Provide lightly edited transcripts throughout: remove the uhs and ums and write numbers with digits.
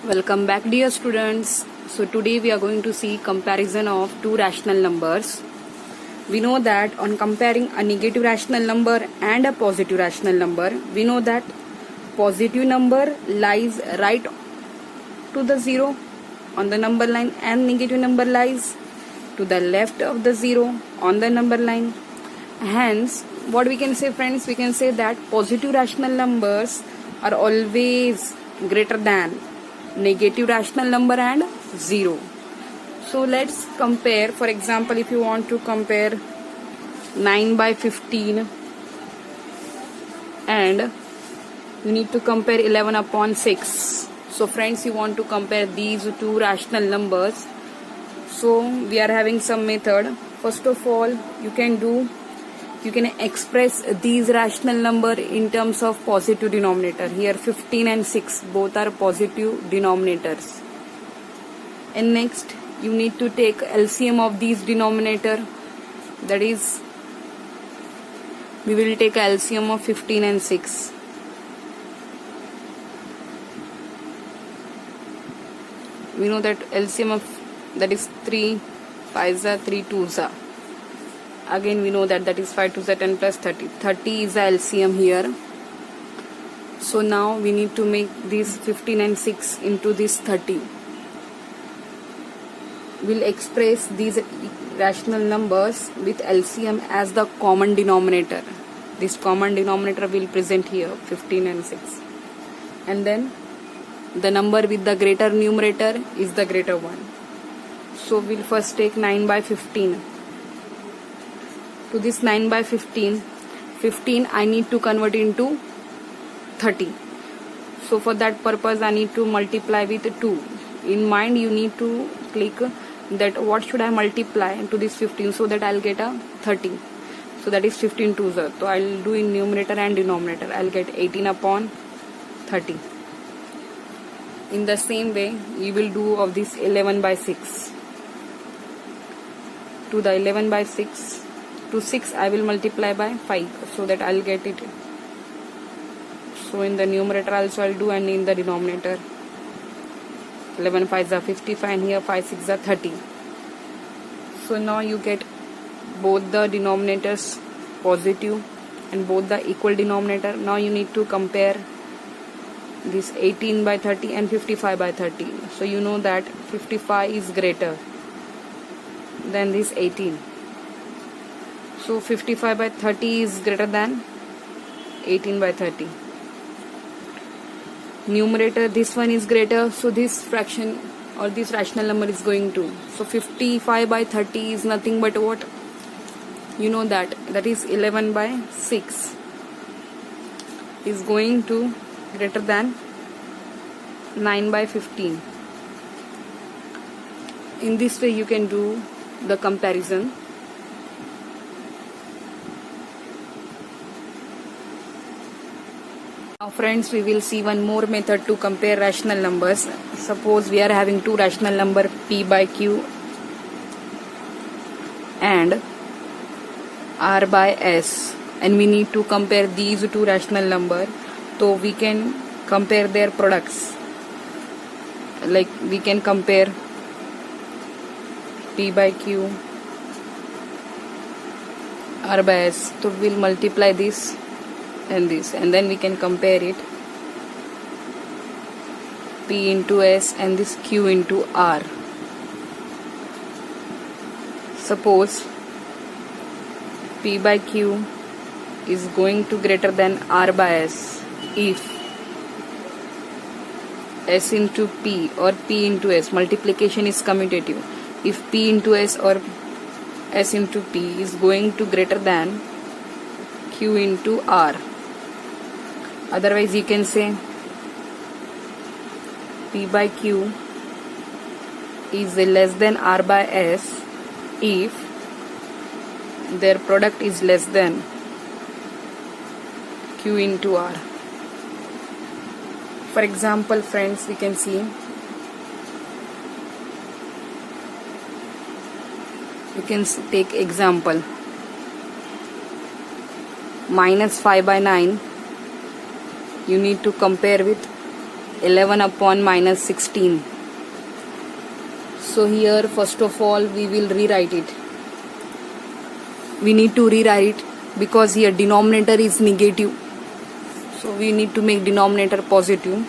Welcome back, dear students. So today we are going to see comparison of two rational numbers. We know that on comparing a negative rational number and a positive rational number, we know that positive number lies right to the zero on the number line and negative number lies to the left of the zero on the number line. Hence, what we can say, friends, we can say that positive rational numbers are always greater than negative rational number and 0. So let's compare. For example, if you want to compare 9 by 15 and you need to compare 11 upon 6. So friends, you want to compare these two rational numbers. So we are having some method. First of all, you can express these rational number in terms of positive denominator. Here 15 and 6 both are positive denominators. And next you need to take LCM of these denominator. That is, we will take LCM of 15 and 6. We know that LCM of that is 3 5s are 3 2s are. Again we know that is 5 2s are 10 plus 30. 30 is the LCM here. So now we need to make this 15 and 6 into this 30. We'll express these rational numbers with LCM as the common denominator. This common denominator will present here 15 and 6. And then the number with the greater numerator is the greater one. So we'll first take 9 by 15. To this 9 by 15 I need to convert into 30. So for that purpose I need to multiply with 2. In mind you need to click that what should I multiply to this 15 so that I'll get a 30. So that is 15 2s. So I'll do in numerator and denominator. I'll get 18 upon 30. In the same way you will do of this 11 by 6. To the 11 by 6 to 6 I will multiply by 5 so that I'll get it. So in the numerator also I'll do and in the denominator 11 5s are 55 and here 5 6 are 30. So now you get both the denominators positive and both the equal denominator. Now you need to compare this 18 by 30 and 55 by 30. So you know that 55 is greater than this 18. So 55 by 30 is greater than 18 by 30. Numerator, this one is greater, so this fraction or this rational number is going to. So 55 by 30 is nothing but what? You know that is 11 by 6 is going to greater than 9 by 15. In this way you can do the comparison. Now friends, we will see one more method to compare rational numbers. Suppose we are having two rational number P by Q and R by S, and we need to compare these two rational number. So we can compare their products. Like we can compare P by Q, R by S. So we'll multiply this and this, and then we can compare it P into S and this Q into R. Suppose P by Q is going to greater than R by S if S into P or P into S, multiplication is commutative. If P into S or S into P is going to greater than Q into R. Otherwise you can say P by Q is less than R by S if their product is less than Q into R. For example, friends, we can see you can take example minus 5 by 9. You need to compare with 11 upon minus 16. So here first of all we will rewrite it. We need to rewrite because here denominator is negative. So we need to make denominator positive.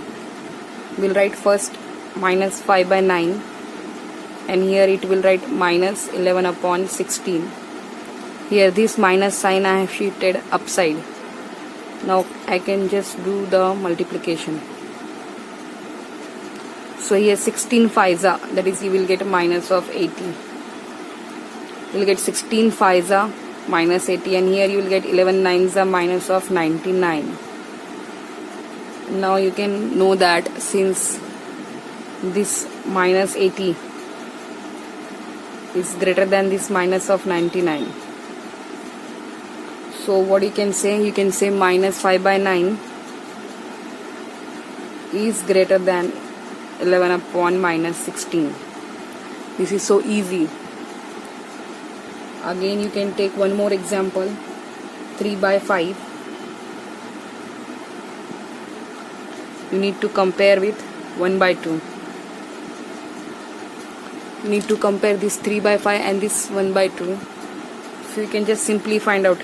We'll write first minus 5 by 9 and here it will write minus 11 upon 16. Here this minus sign I have shifted upside. Now I can just do the multiplication. So here 16 5s are, that is you will get a minus of 80. You will get 16 5s are minus 80 and here you will get 11 9s are minus of 99. Now you can know that since this minus 80 is greater than this minus of 99. So what you can say? You can say minus 5 by 9 is greater than 11 upon minus 16. This is so easy. Again you can take one more example. 3 by 5. You need to compare with 1 by 2. You need to compare this 3 by 5 and this 1 by 2. So you can just simply find out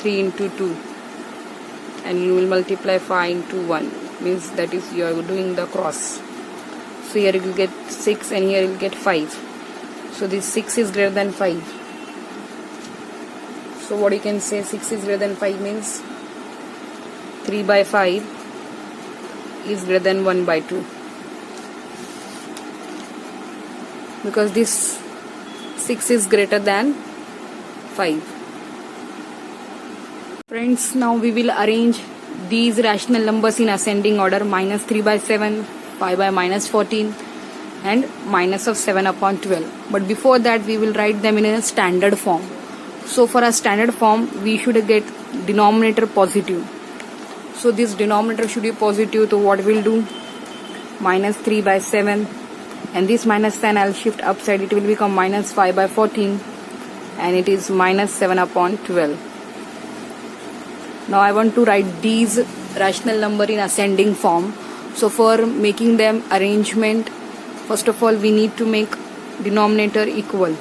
3 into 2 and you will multiply 5 into 1, means that is you are doing the cross. So here you will get 6 and here you will get 5. So this 6 is greater than 5. So what you can say, 6 is greater than 5 means 3 by 5 is greater than 1 by 2, because this 6 is greater than 5. Friends, now we will arrange these rational numbers in ascending order: minus 3 by 7, 5 by minus 14 and minus of 7 upon 12. But before that we will write them in a standard form. So for a standard form we should get denominator positive. So this denominator should be positive. So what we'll do, minus 3 by 7 and this minus sign I'll shift upside. It will become minus 5 by 14 and it is minus 7 upon 12. Now I want to write these rational number in ascending form. So for making them arrangement, first of all we need to make denominator equal.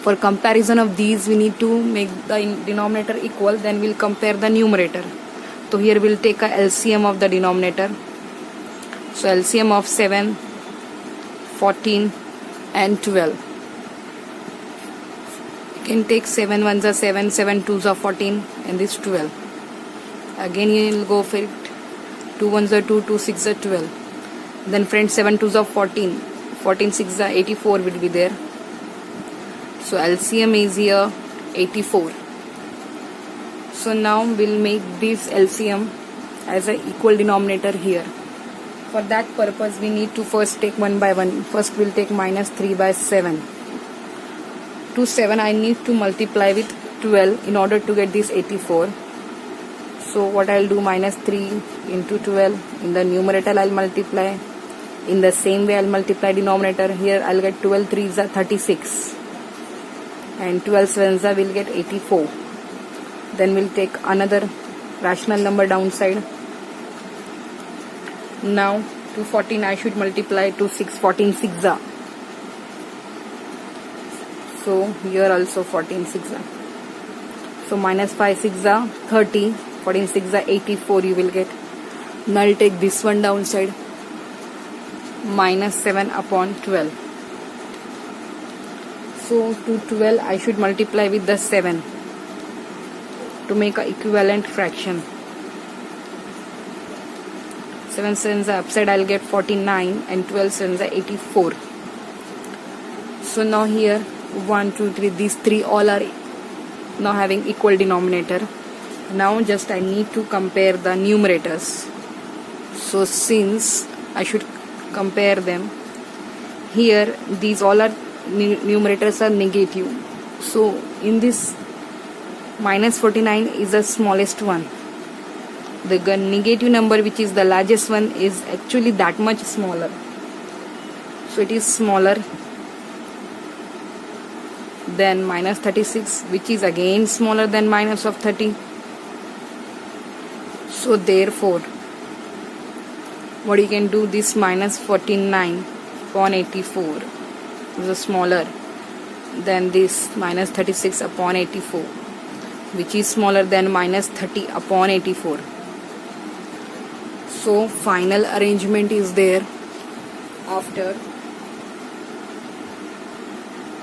For comparison of these we need to make the denominator equal, then we'll compare the numerator. So here we'll take a LCM of the denominator. So LCM of 7, 14 and 12. You can take 7 1s are 7, 7 2s are 14 and this 12. Again you will go for it. 2 1s are 2, 2 6 are 12. Then friends, 7 2s are 14, 14 6 are 84 will be there. So LCM is here 84. So now we'll make this LCM as an equal denominator here. For that purpose we need to first take one by one. First we'll take minus 3 by 7. To 7 I need to multiply with 12 in order to get this 84. So what I'll do, minus 3 into 12. In the numerator I'll multiply. In the same way I'll multiply denominator. Here I'll get 12 3s are 36. And 12 7s are will get 84. Then we'll take another rational number downside. Now to 14 I should multiply to 6, 14 6 are. So here also 14 6 are. So minus 5 6 are 30, 14 6 are 84 you will get. Now I'll take this one downside, minus 7 upon 12. So to 12 I should multiply with the 7 to make an equivalent fraction. 7 7s are upside, I'll get 49 and 12 7s are 84. So now here 1 2 3, these three all are now having equal denominator. Now just I need to compare the numerators. So since I should compare them, here these all are numerators are negative. So in this minus 49 is the smallest one. The negative number which is the largest one is actually that much smaller. So it is smaller than minus 36, which is again smaller than minus of 30. So therefore what you can do, this minus 49 upon 84 is a smaller than this minus 36 upon 84, which is smaller than minus 30 upon 84. So final arrangement is there. After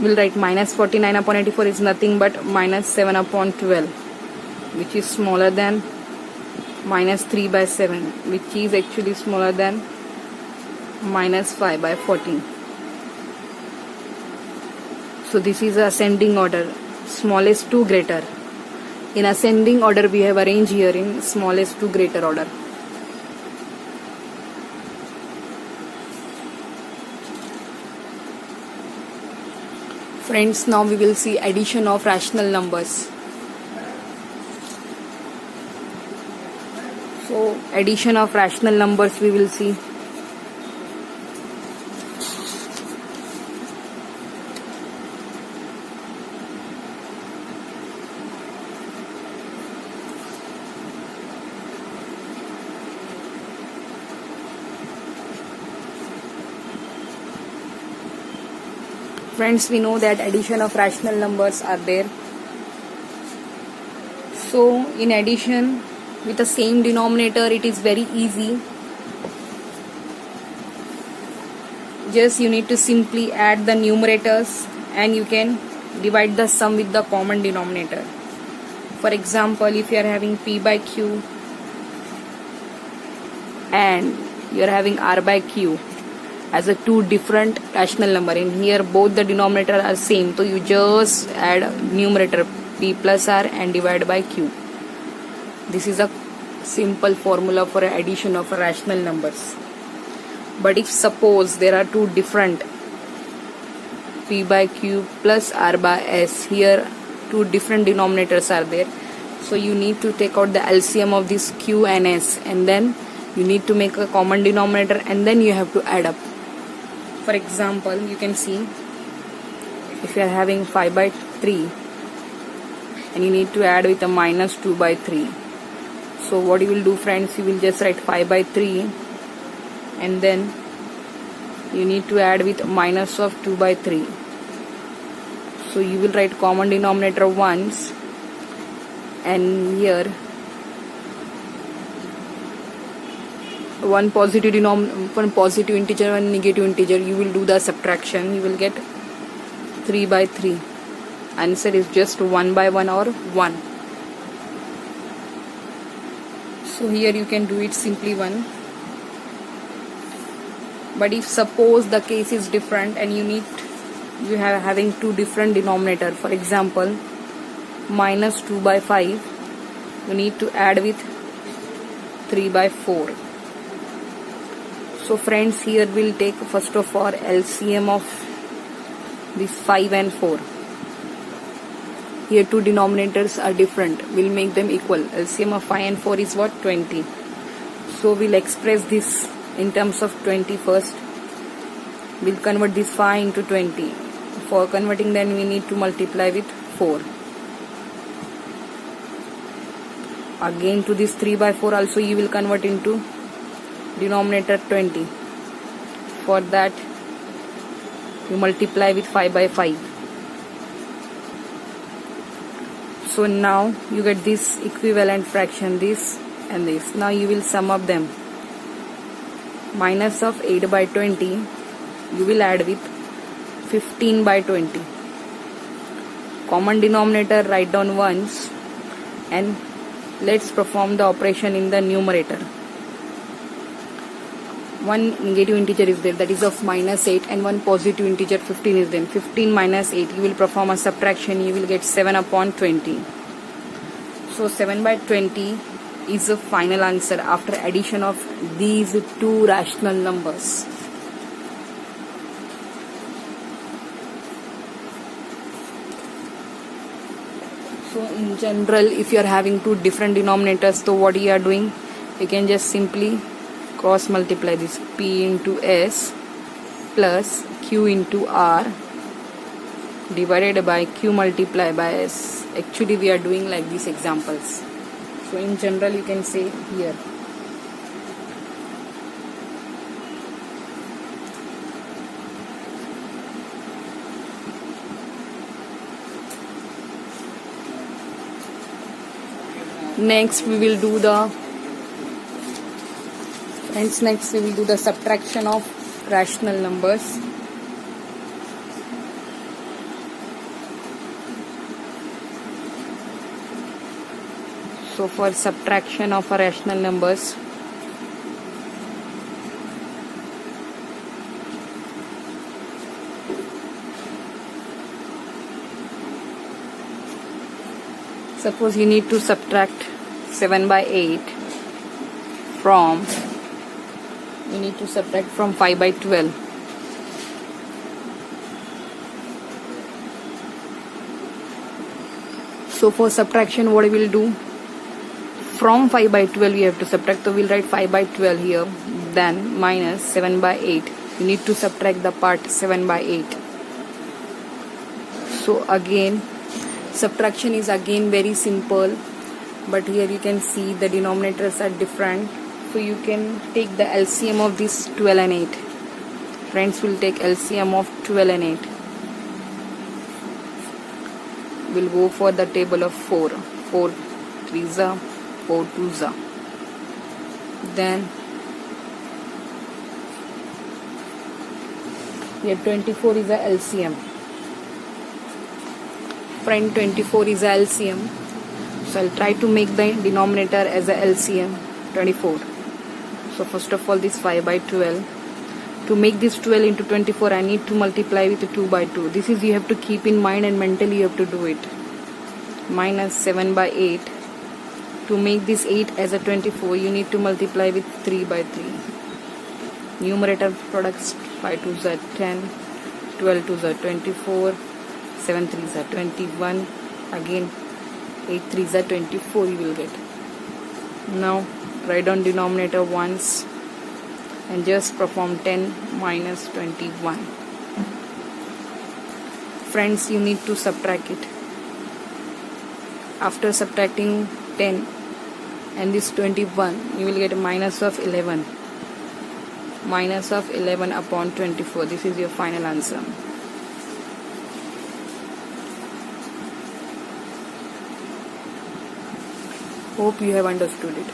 we'll write minus 49 upon 84 is nothing but minus 7 upon 12, which is smaller than minus 3 by 7, which is actually smaller than minus 5 by 14. So this is ascending order, smallest to greater. In ascending order we have arranged here in smallest to greater order. Friends, now we will see addition of rational numbers. So addition of rational numbers we will see. Friends, we know that addition of rational numbers are there. So in addition with the same denominator, it is very easy. Just you need to simply add the numerators and you can divide the sum with the common denominator. For example, if you are having p by q and you are having r by q as a two different rational number, in here both the denominator are same, so you just add numerator p plus r and divide by q. This is a simple formula for addition of rational numbers. But if suppose there are two different p by q plus r by s, here two different denominators are there, so you need to take out the LCM of this q and s, and then you need to make a common denominator and then you have to add up. For example, you can see if you are having 5 by 3 and you need to add with a minus 2 by 3. So what you will do, friends, you will just write 5 by 3 and then you need to add with minus of 2 by 3. So you will write common denominator once, and here one positive integer, one negative integer, you will do the subtraction, you will get 3 by 3. Answer is just 1 by 1 or 1. So here you can do it simply 1. But if suppose the case is different and you have having two different denominator, for example minus 2 by 5, you need to add with 3 by 4. So friends, here we'll take first of all LCM of this 5 and 4. Here two denominators are different, we'll make them equal. LCM of 5 and 4 is what? 20. So we'll express this in terms of 20 first. We'll convert this 5 into 20. For converting, then we need to multiply with 4. Again to this 3 by 4 also you will convert into denominator 20. For that you multiply with 5 by 5. So now you get this equivalent fraction, this and this. Now you will sum up them. Minus of 8 by 20 you will add with 15 by 20. Common denominator write down once, and let's perform the operation in the numerator. One negative integer is there, that is of minus 8, and one positive integer 15 is there. 15 minus 8, you will perform a subtraction, you will get 7 upon 20. So 7 by 20 is the final answer after addition of these two rational numbers. So in general, if you are having two different denominators, so what you are doing, you can just simply cross multiply this p into s plus q into r divided by q multiplied by s. Actually we are doing like these examples. So in general you can say here Next we will do the subtraction of rational numbers. So for subtraction of rational numbers, suppose you need to subtract 7 by 8 from 5 by 12. So for subtraction, what we will do? From 5 by 12 we have to subtract, so we'll write 5 by 12 here, then minus 7 by 8. You need to subtract the part 7 by 8. So again, subtraction is again very simple, but here you can see the denominators are different. So you can take the LCM of this 12 and 8. Friends will take LCM of 12 and 8. We'll go for the table of 4. 4 3s are 4 2s are. Then here 24 is a LCM. Friend, 24 is a LCM. So I'll try to make the denominator as a LCM 24. So first of all, this 5 by 12. To make this 12 into 24, I need to multiply with 2 by 2. This is you have to keep in mind and mentally you have to do it. Minus 7 by 8. To make this 8 as a 24, you need to multiply with 3 by 3. Numerator products, 5 2s are 10, 12 2s are 24, 7 3s are 21, again 8 3s are 24 you will get. Now write down denominator once and just perform 10 minus 21. Friends, you need to subtract it. After subtracting 10 and this 21, you will get a minus of 11. Minus of 11 upon 24. This is your final answer. Hope you have understood it.